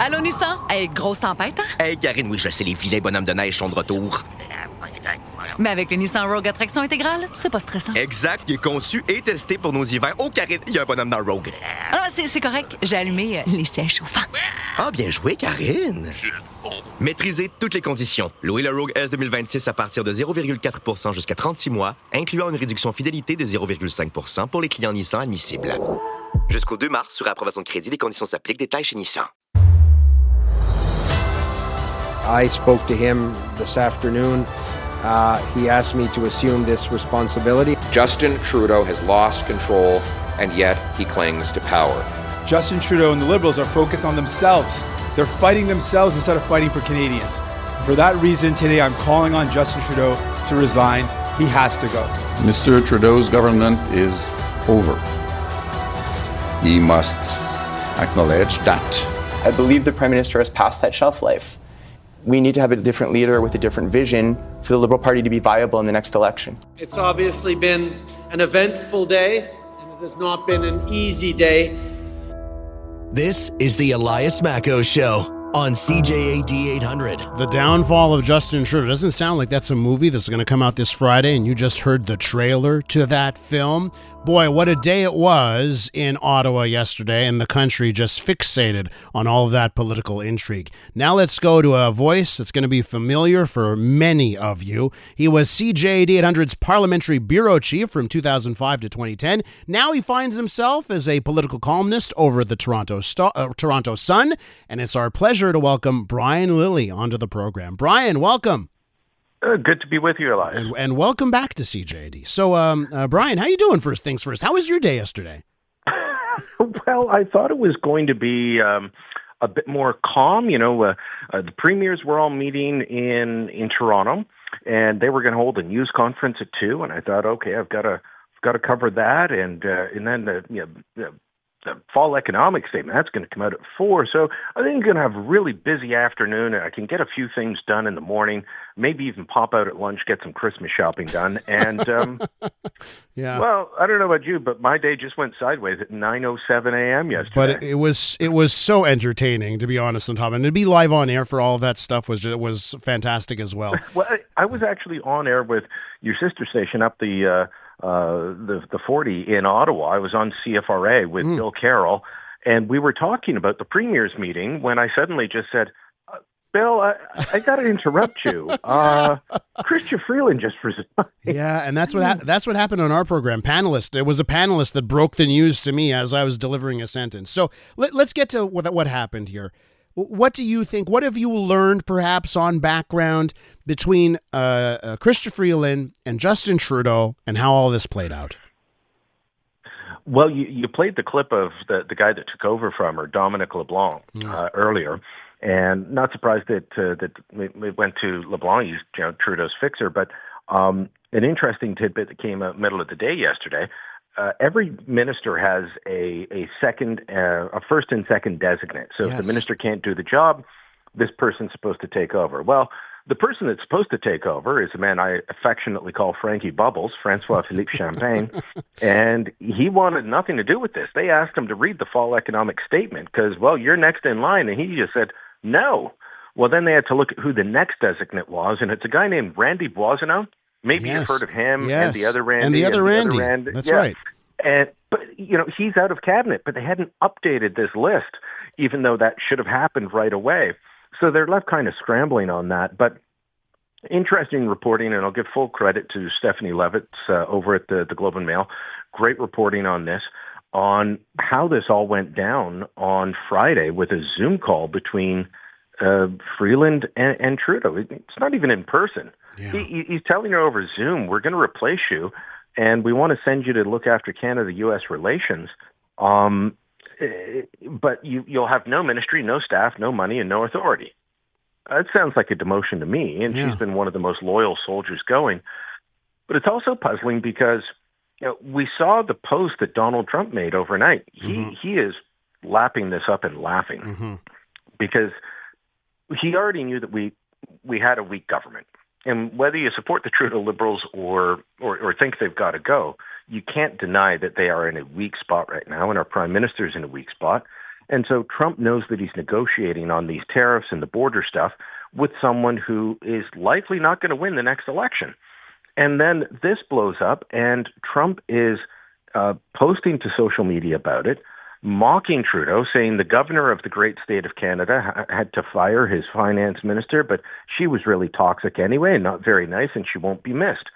Allô, Nissan? Hey, grosse tempête, hein? Hey, Karine, oui, je sais, les vilains bonhommes de neige sont de retour. Mais avec le Nissan Rogue à traction intégrale, c'est pas stressant. Exact, il est conçu et testé pour nos hivers. Oh, Karine, il y a un bonhomme dans le Rogue. Ah, c'est correct. J'ai allumé les sièges chauffants. Ah, bien joué, Karine. Maîtrisez toutes les conditions. Louez le Rogue S 2026 à partir de 0,4% jusqu'à 36 mois, incluant une réduction fidélité de 0,5% pour les clients Nissan admissibles. Jusqu'au 2 mars, sur approbation de crédit, les conditions s'appliquent. Détails chez Nissan. I spoke to him this afternoon. He asked me to assume this responsibility. Justin Trudeau has lost control, and yet he clings to power. Justin Trudeau and the Liberals are focused on themselves. They're fighting themselves instead of fighting for Canadians. For that reason, today I'm calling on Justin Trudeau to resign. He has to go. Mr. Trudeau's government is over. He must acknowledge that. I believe the Prime Minister has passed that shelf life. We need to have a different leader with a different vision for the Liberal Party to be viable in the next election. It's obviously been an eventful day, and it has not been an easy day. This is the Elias Macko Show on CJAD 800. The downfall of Justin Trudeau. Doesn't sound like that's a movie that's going to come out this Friday, and you just heard the trailer to that film. Boy, what a day it was in Ottawa yesterday, and the country just fixated on all of that political intrigue. Now let's go to a voice that's going to be familiar for many of you. He was CJAD 800's Parliamentary Bureau Chief from 2005 to 2010. Now he finds himself as a political columnist over at the Toronto Sun, and it's our pleasure to welcome Brian Lilley onto the program. Brian, welcome. Good to be with you, Elias. And welcome back to CJAD. So, Brian, how you doing first things first? How was your day yesterday? Well, I thought it was going to be a bit more calm. You know, the premiers were all meeting in Toronto, and they were going to hold a news conference at 2. And I thought, okay, I've got to cover that, and then the fall economic statement, that's going to come out at 4. So I think I'm going to have a really busy afternoon. I can get a few things done in the morning, maybe even pop out at lunch, get some Christmas shopping done. And, yeah. Well, I don't know about you, but my day just went sideways at 9:07 a.m. yesterday. But it was so entertaining, to be honest, on top. And to be live on air for all of that stuff was fantastic as well. Well, I was actually on air with your sister station up the 40 in Ottawa. I was on CFRA with Bill Carroll, and we were talking about the Premier's meeting when I suddenly just said, Bill, I got to interrupt you. Chrystia Freeland just resigned. Yeah, and that's what happened on our program. There was a panelist that broke the news to me as I was delivering a sentence. So let's get to what happened here. What do you think? What have you learned, perhaps, on background between Chrystia Freeland and Justin Trudeau and how all this played out? Well, you played the clip of the guy that took over from her, Dominic LeBlanc, earlier, and not surprised that we went to LeBlanc. He's Trudeau's fixer, but an interesting tidbit that came out middle of the day yesterday. Every minister has a first and second designate. So if the minister can't do the job, this person's supposed to take over. Well, the person that's supposed to take over is a man I affectionately call Frankie Bubbles, Francois-Philippe Champagne, and he wanted nothing to do with this. They asked him to read the fall economic statement because, well, you're next in line, and he just said, no. Well, then they had to look at who the next designate was, and it's a guy named Randy Boisseau. Maybe you've heard of him and the other Randy. And the other Randy. That's right. But, he's out of cabinet, but they hadn't updated this list, even though that should have happened right away. So they're left kind of scrambling on that. But interesting reporting, and I'll give full credit to Stephanie Levitz over at the Globe and Mail. Great reporting on this, on how this all went down on Friday with a Zoom call between Freeland and Trudeau. It's not even in person. Yeah. He's telling her over Zoom, we're going to replace you, and we want to send you to look after Canada-U.S. relations. But you'll have no ministry, no staff, no money, and no authority. That sounds like a demotion to me, and she's been one of the most loyal soldiers going. But it's also puzzling because we saw the post that Donald Trump made overnight. He is lapping this up and laughing because he already knew that we had a weak government. And whether you support the Trudeau Liberals or think they've got to go, you can't deny that they are in a weak spot right now, and our Prime Minister's in a weak spot. And so Trump knows that he's negotiating on these tariffs and the border stuff with someone who is likely not going to win the next election. And then this blows up, and Trump is posting to social media about it, mocking Trudeau, saying the governor of the great state of Canada had to fire his finance minister, but she was really toxic anyway and not very nice, and she won't be missed.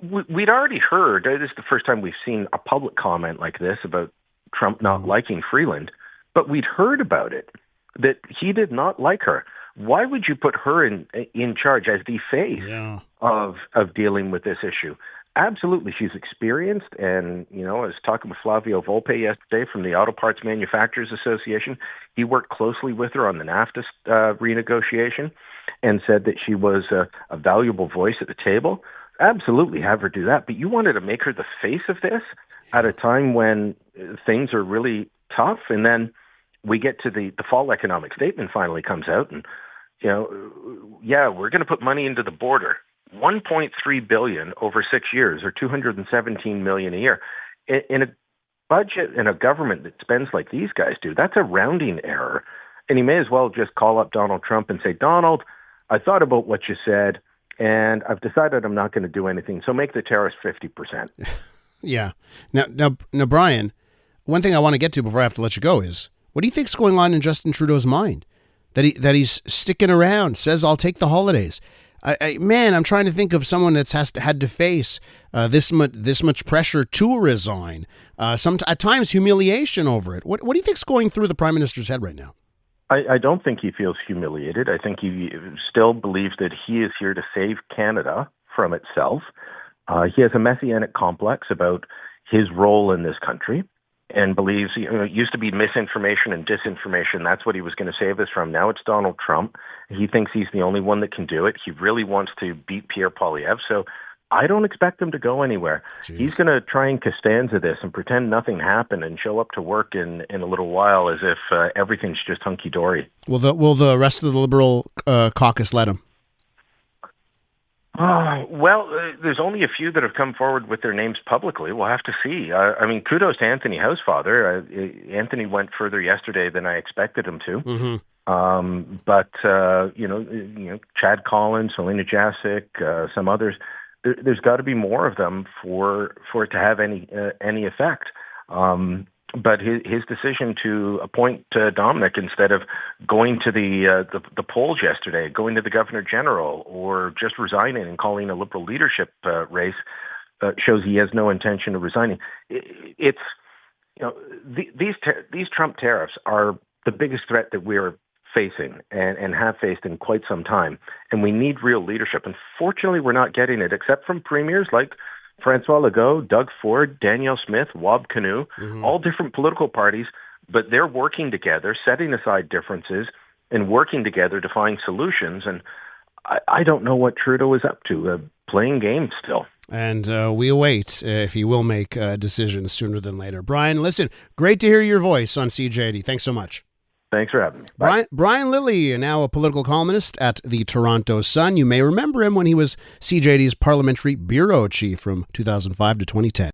We'd already heard, this is the first time we've seen a public comment like this about Trump not liking Freeland, but we'd heard about it, that he did not like her. Why would you put her in charge as the face of dealing with this issue? Absolutely, she's experienced, and I was talking with Flavio Volpe yesterday from the Auto Parts Manufacturers Association. He worked closely with her on the NAFTA renegotiation and said that she was a valuable voice at the table. Absolutely, have her do that. But you wanted to make her the face of this at a time when things are really tough, and then we get to the fall economic statement finally comes out, and we're going to put money into the border. $1.3 billion over 6 years, or $217 million a year. In a budget in a government that spends like these guys do, that's a rounding error. And he may as well just call up Donald Trump and say, Donald, I thought about what you said, and I've decided I'm not going to do anything. So make the tariffs 50%. Yeah. Now, Brian, one thing I want to get to before I have to let you go is, what do you think's going on in Justin Trudeau's mind? That he's sticking around, says I'll take the holidays. I'm trying to think of someone that's had to face this much pressure to resign. At times humiliation over it. What do you think's going through the Prime Minister's head right now? I don't think he feels humiliated. I think he still believes that he is here to save Canada from itself. He has a messianic complex about his role in this country, and believes, it used to be misinformation and disinformation. That's what he was going to save us from. Now it's Donald Trump. He thinks he's the only one that can do it. He really wants to beat Pierre Poilievre. So I don't expect him to go anywhere. Jeez. He's going to try and Costanza this and pretend nothing happened and show up to work in a little while as if everything's just hunky-dory. Will the rest of the Liberal caucus let him? There's only a few that have come forward with their names publicly. We'll have to see. Kudos to Anthony Housefather. Anthony went further yesterday than I expected him to. Mm-hmm. Chad Collins, Helena Jasic, some others. There's got to be more of them for it to have any effect. But his decision to appoint Dominic instead of going to the polls yesterday, going to the Governor General, or just resigning and calling a Liberal leadership race shows he has no intention of resigning. These Trump tariffs are the biggest threat that we're facing and have faced in quite some time, and we need real leadership. Unfortunately, we're not getting it, except from premiers like Francois Legault, Doug Ford, Danielle Smith, Wab Kinew, all different political parties, but they're working together, setting aside differences, and working together to find solutions. And I don't know what Trudeau is up to, playing games still. And we await if he will make decisions sooner than later. Brian, listen, great to hear your voice on CJAD. Thanks so much. Thanks for having me. Bye. Brian Lilley, now a political columnist at the Toronto Sun. You may remember him when he was CJAD's Parliamentary Bureau Chief from 2005 to 2010.